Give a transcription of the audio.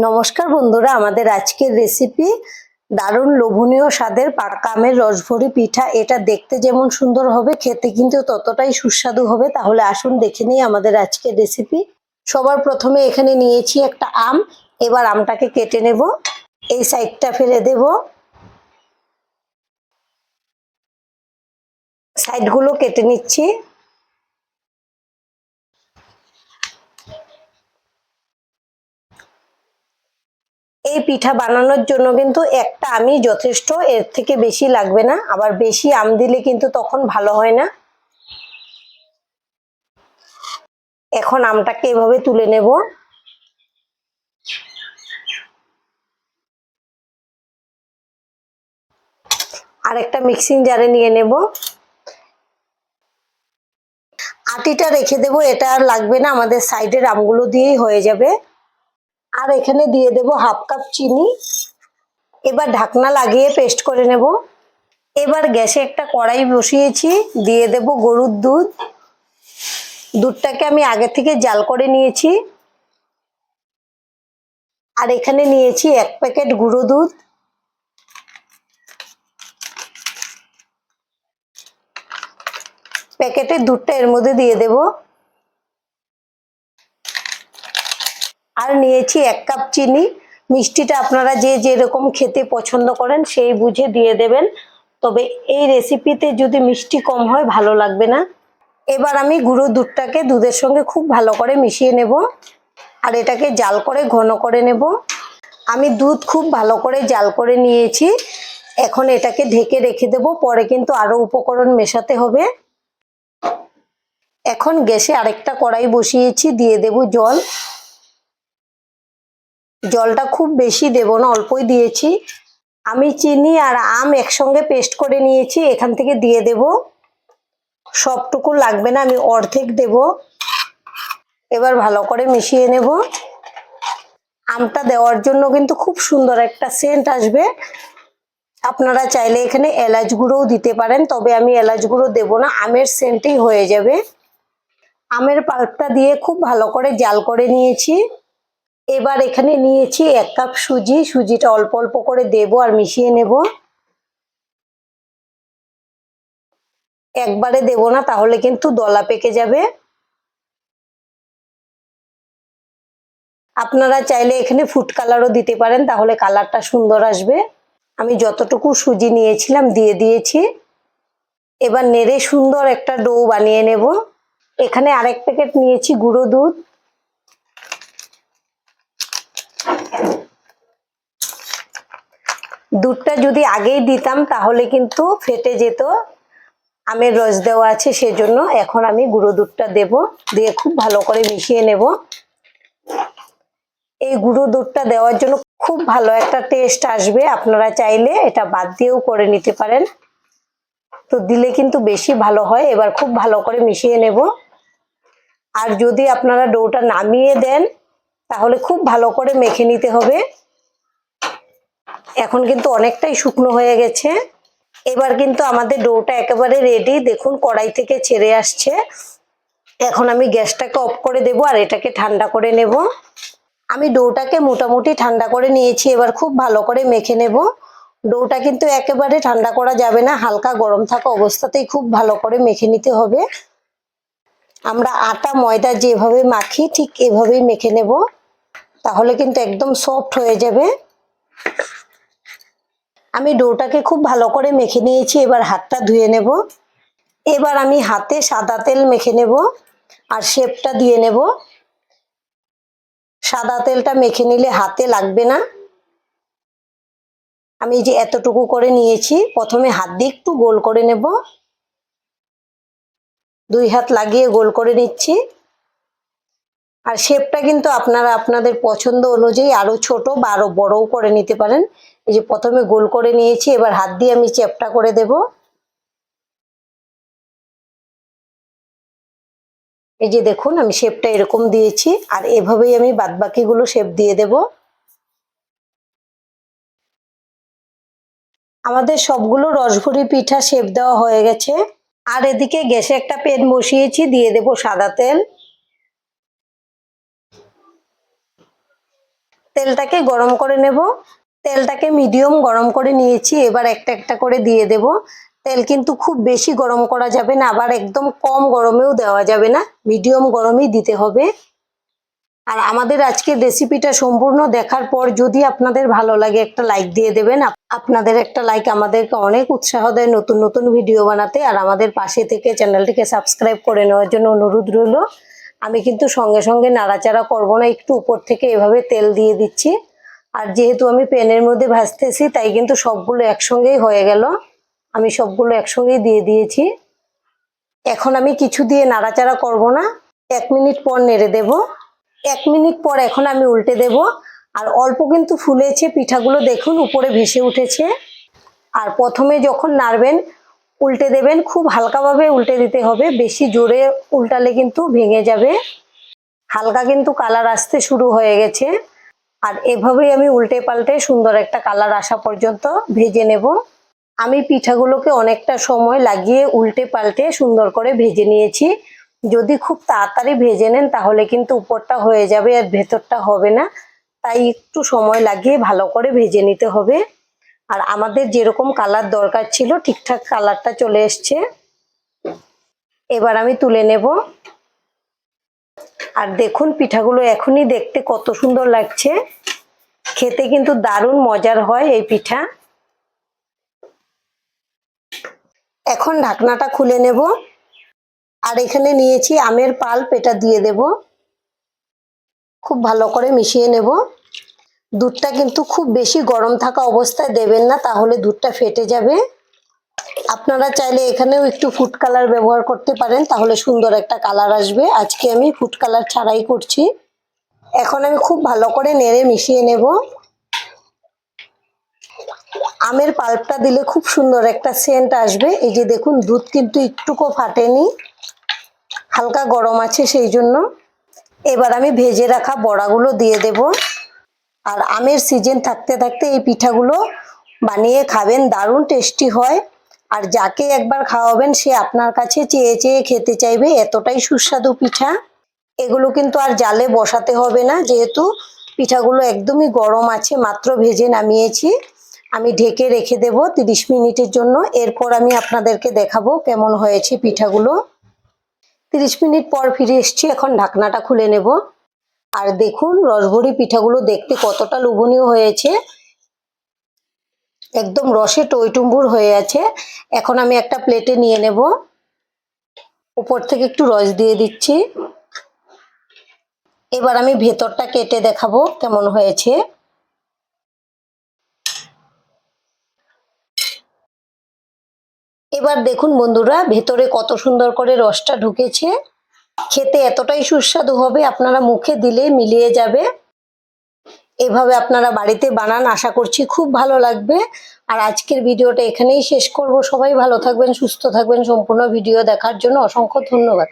নমস্কার বন্ধুরা, আমাদের আজকের রেসিপি দারুণ লোভনীয় স্বাদের পাকা আমের রসভরি পিঠা। এটা দেখতে যেমন সুন্দর হবে, খেতে কিন্তু ততটাই সুস্বাদু হবে। তাহলে আসুন দেখে নিই আমাদের আজকের রেসিপি। সবার প্রথমে এখানে নিয়েছি একটা আম। এবার আমটাকে কেটে নেব। এই সাইডটা ফেলে দেব, সাইডগুলো কেটে নিচ্ছি। এই পিঠা বানানোর জন্য কিন্তু একটা আমই যথেষ্ট, এর থেকে বেশি লাগবে না। আবার বেশি আম দিলে কিন্তু তখন ভালো হয় না। এখন আমটাকে এভাবে তুলে নেব। আর একটা মিক্সিং জারে নিয়ে নেব। আটিটা রেখে দেব, এটা আর লাগবে না, আমাদের সাইডের আমগুলো দিয়েই হয়ে যাবে। আর এখানে দিয়ে দেব হাফ কাপ চিনি। এবার ঢাকনা লাগিয়ে পেস্ট করে নেব। এবার গ্যাসে একটা কড়াই বসিয়েছি, দিয়ে দেব গরুর দুধ। দুধটাকে আমি আগে থেকে জাল করে নিয়েছি। আর এখানে নিয়েছি 1 প্যাকেট গুঁড়ো দুধ। প্যাকেটের দুধটা এর মধ্যে দিয়ে দেব। আর নিয়েছি 1 কাপ চিনি। মিষ্টিটা আপনারা যে যেরকম খেতে পছন্দ করেন সেই বুঝে দিয়ে দেবেন, তবে এই রেসিপিতে যদি মিষ্টি কম হয় ভালো লাগবে না। এবার আমি গুঁড়ো দুধটাকে দুধের সঙ্গে খুব ভালো করে মিশিয়ে নেব। আর এটাকে জাল করে ঘন করে নেব। আমি দুধ খুব ভালো করে জাল করে নিয়েছি। এখন এটাকে ঢেকে রেখে দেব, পরে কিন্তু আরো উপকরণ মেশাতে হবে। এখন গ্যাসে আরেকটা কড়াই বসিয়েছি, দিয়ে দেব জল। জলটা খুব বেশি দেব না, অল্পই দিয়েছি। আমি চিনি আর আম একসঙ্গে পেস্ট করে নিয়েছি, এখান থেকে দিয়ে দেব। সবটুকু লাগবে না, আমি অর্ধেক দেব। এবার ভালো করে মিশিয়ে নেব। আমটা দেওয়ার জন্য কিন্তু খুব সুন্দর একটা সেন্ট আসবে। আপনারা চাইলে এখানে এলাচ গুঁড়োও দিতে পারেন, তবে আমি এলাচ গুঁড়ো দেব না, আমের সেন্টেই হয়ে যাবে। আমের পাল্পটা দিয়ে খুব ভালো করে জাল করে নিয়েছি। এবার এখানে নিয়েছি 1 কাপ সুজি। সুজিটা অল্প অল্প করে দেব আর মিশিয়ে নেব। একবারে দেব না, তাহলে কিন্তু দলা পেকে যাবে। আপনারা চাইলে এখানে ফুড কালারও দিতে পারেন, তাহলে কালারটা সুন্দর আসবে। আমি যতটুকু সুজি নিয়েছিলাম দিয়ে দিয়েছি। এবার নেড়ে সুন্দর একটা ডো বানিয়ে নেব। এখানে আরেক প্যাকেট নিয়েছি গুঁড়ো দুধ। দুধটা যদি আগেই দিতাম তাহলে কিন্তু ফেটে যেত। আমের রস দেওয়া আছে সেজন্য এখন আমি গুঁড়ো দুধটা দেব, দিয়ে খুব ভালো করে মিশিয়ে নেব। এই গুঁড়ো দুধটা দেওয়ার জন্য খুব ভালো একটা টেস্ট আসবে। আপনারা চাইলে এটা বাদ দিয়েও করে নিতে পারেন, তো দিলে কিন্তু বেশি ভালো হয়। এবার খুব ভালো করে মিশিয়ে নেব। আর যদি আপনারা ডোটা নামিয়ে দেন তাহলে খুব ভালো করে মেখে নিতে হবে। এখন কিন্তু অনেকটাই শুকনো হয়ে গেছে। এবার কিন্তু আমাদের ডোটা একেবারে রেডি, দেখুন কড়াই থেকে ছেড়ে আসছে। এখন আমি গ্যাসটাকে অফ করে দেব আর এটাকে ঠান্ডা করে নেব। আমি ডোটাকে মোটামুটি ঠান্ডা করে নিয়েছি, এবার খুব ভালো করে মেখে নেব। ডোটা কিন্তু একেবারে ঠান্ডা করা যাবে না, হালকা গরম থাকা অবস্থাতেই খুব ভালো করে মেখে নিতে হবে। আমরা আটা ময়দা যেভাবে মাখি ঠিক এভাবেই মেখে নেব, তাহলে কিন্তু একদম সফট হয়ে যাবে। আমি ডোটাকে খুব ভালো করে মেখে নিয়েছি, এবার হাতটা ধুয়ে নেব। এবার আমি হাতে সাদা তেল মেখে নেব আর শেপটা দিয়ে নেব। সাদা তেলটা মেখে নিলে হাতে লাগবে না। আমি যে এতটুকু করে নিয়েছি, প্রথমে হাত দিয়ে একটু গোল করে নেব। 2 হাত লাগিয়ে গোল করে নিচ্ছি। আর শেপটা কিন্তু আপনারা আপনাদের পছন্দ অনুযায়ী আরো ছোট বা আরো বড়ও করে নিতে পারেন। এই যে প্রথমে গোল করে নিয়েছি, এবার হাত দিয়ে আমি চ্যাপ্টা করে দেব। এই যে দেখুন আমি শেপটা এরকম দিয়েছি, আর এভাবেই আমি বাদবাকিগুলো শেপ দিয়ে দেব। আমাদের সবগুলো রসভরি পিঠা শেপ দেওয়া হয়ে গেছে। আর এদিকে গ্যাসে একটা প্যান বসিয়েছি, দিয়ে দেব সাদা তেল। তেলটাকে গরম করে নেব। তেলটাকে মিডিয়াম গরম করে নিয়েছি, এবার একটা একটা করে দিয়ে দেব। তেল কিন্তু খুব বেশি গরম করা যাবে না, আবার একদম কম গরমেও দেওয়া যাবে না, মিডিয়াম গরমই দিতে হবে। আর আমাদের আজকের রেসিপিটা সম্পূর্ণ দেখার পর যদি আপনাদের ভালো লাগে একটা লাইক দিয়ে দেবেন। আপনাদের একটা লাইক আমাদেরকে অনেক উৎসাহ দেয় নতুন নতুন ভিডিও বানাতে। আর আমাদের পাশে থেকে চ্যানেলটিকে সাবস্ক্রাইব করে নেওয়ার জন্য অনুরোধ রইল। আমি কিন্তু সঙ্গে সঙ্গে নাড়াচাড়া করব না, একটু উপর থেকে এভাবে তেল দিয়ে দিচ্ছি। আর যেহেতু আমি প্যানের মধ্যে ভাজতেছি তাই কিন্তু সবগুলো একসঙ্গেই হয়ে গেল। আমি সবগুলো একসঙ্গেই দিয়ে দিয়েছি। এখন আমি কিছু দিয়ে নাড়াচাড়া করব না, 1 মিনিট পর নেড়ে দেব। 1 মিনিট পর এখন আমি উল্টে দেব। আর অল্প কিন্তু ফুলেছে পিঠাগুলো, দেখুন উপরে ভেসে উঠেছে। আর প্রথমে যখন নাড়বেন উল্টে দেবেন, খুব হালকাভাবে উল্টে দিতে হবে, বেশি জোরে উল্টালে কিন্তু ভেঙে যাবে। হালকা কিন্তু কালার আসতে শুরু হয়ে গেছে। আর এভাবেই আমি উল্টে পাল্টে সুন্দর একটা কালার আসা পর্যন্ত ভেজে নেব। আমি পিঠাগুলোকে অনেকটা সময় লাগিয়ে উল্টে পাল্টে সুন্দর করে ভেজে নিয়েছি। যদি খুব তাড়াতাড়ি ভেজে নেন তাহলে কিন্তু উপরটা হয়ে যাবে আর ভেতরটা হবে না, তাই একটু সময় লাগিয়ে ভালো করে ভেজে নিতে হবে। আর আমাদের যেরকম কালার দরকার ছিল ঠিকঠাক কালারটা চলে এসছে। এবার আমি তুলে নেব। আর দেখুন পিঠাগুলো এখনই দেখতে কত সুন্দর লাগছে, খেতে কিন্তু দারুণ মজার হয় এই পিঠা। এখন ঢাকনাটা খুলে নেব। আর এখানে নিয়েছি আমের পাল্প, এটা দিয়ে দেব। খুব ভালো করে মিশিয়ে নেব। দুধটা কিন্তু খুব বেশি গরম থাকা অবস্থায় দেবেন না, তাহলে দুধটা ফেটে যাবে। আপনারা চাইলে এখানেও একটু ফুড কালার ব্যবহার করতে পারেন, তাহলে সুন্দর একটা কালার আসবে। আজকে আমি ফুড কালার ছাড়াই করছি। এখন আমি খুব ভালো করে নেড়ে মিশিয়ে নেব। আমের পাল্পটা দিলে খুব সুন্দর একটা সেন্ট আসবে। এই যে দেখুন দুধ কিন্তু একটুকু ফাটেনি, হালকা গরম আছে সেই জন্য। এবার আমি ভেজে রাখা বড়াগুলো দিয়ে দেব। আর আমের সিজন থাকতে থাকতে এই পিঠাগুলো বানিয়ে খাবেন, দারুণ টেস্টি হয়। আর যাকে একবার খাওয়াবেন সে আপনার কাছে চেয়ে চেয়ে খেতে চাইবে, এতটাই সুস্বাদু পিঠা। এগুলো কিন্তু আর জালে বসাতে হবে না, যেহেতু পিঠাগুলো একদমই গরম আছে, মাত্র ভেজে নামিয়েছি। আমি ঢেকে রেখে দেব 30 মিনিটের জন্য। এরপর আমি আপনাদেরকে দেখাবো কেমন হয়েছে পিঠাগুলো। 30 মিনিট পর ফিরে এসেছি, এখন ঢাকনাটা খুলে নেব। আর দেখুন রসভরি পিঠাগুলো দেখতে কতটা লোভনীয় হয়েছে, একদম রসে টইটুম্বুর হয়ে আছে। এখন আমি একটা প্লেটে নিয়ে নেব। উপর থেকে একটু রস দিয়ে দিচ্ছি। এবার আমি ভেতরটা কেটে দেখাবো কেমন হয়েছে। এবার দেখুন বন্ধুরা ভেতরে কত সুন্দর করে রসটা ঢুকেছে, খেতে এতটাই সুস্বাদু হবে, আপনারা মুখে দিলে মিলিয়ে যাবে। এভাবে আপনারা বাড়িতে বানান, আশা করছি খুব ভালো লাগবে। আর আজকের ভিডিওটা এখানেই শেষ করব। সবাই ভালো থাকবেন, সুস্থ থাকবেন। সম্পূর্ণ ভিডিও দেখার জন্য অসংখ্য ধন্যবাদ।